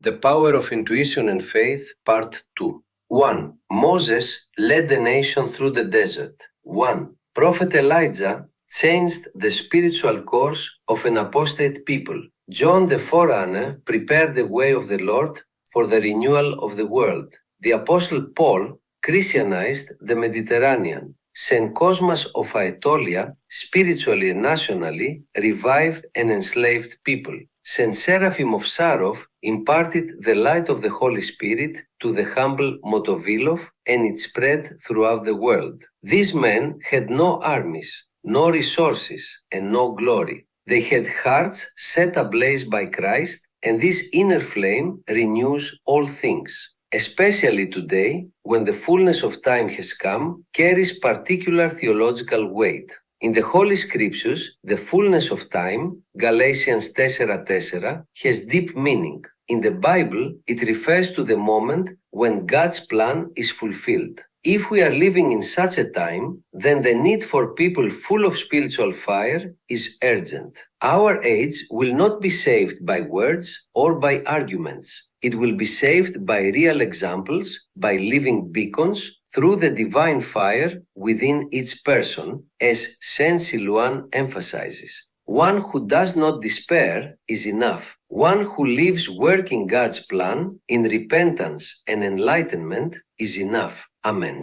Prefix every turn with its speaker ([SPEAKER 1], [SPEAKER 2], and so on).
[SPEAKER 1] The Power of Intuition and Faith, Part 2. 1. Moses led the nation through the desert. 1. Prophet Elijah changed the spiritual course of an apostate people. John the Forerunner prepared the way of the Lord for the renewal of the world. The Apostle Paul Christianized the Mediterranean. St. Cosmas of Aetolia, spiritually and nationally, revived and enslaved people. St. Seraphim of Sarov imparted the light of the Holy Spirit to the humble Motovilov, and it spread throughout the world. These men had no armies, no resources, and no glory. They had hearts set ablaze by Christ, and this inner flame renews all things. Especially today, when the fullness of time has come, carries particular theological weight. In the Holy Scriptures, the fullness of time, Galatians 4:4, has deep meaning. In the Bible, it refers to the moment when God's plan is fulfilled. If we are living in such a time, then the need for people full of spiritual fire is urgent. Our age will not be saved by words or by arguments. It will be saved by real examples, by living beacons, through the divine fire within each person, as Saint Silouan emphasizes. One who does not despair is enough. One who lives working God's plan in repentance and enlightenment is enough. Amen.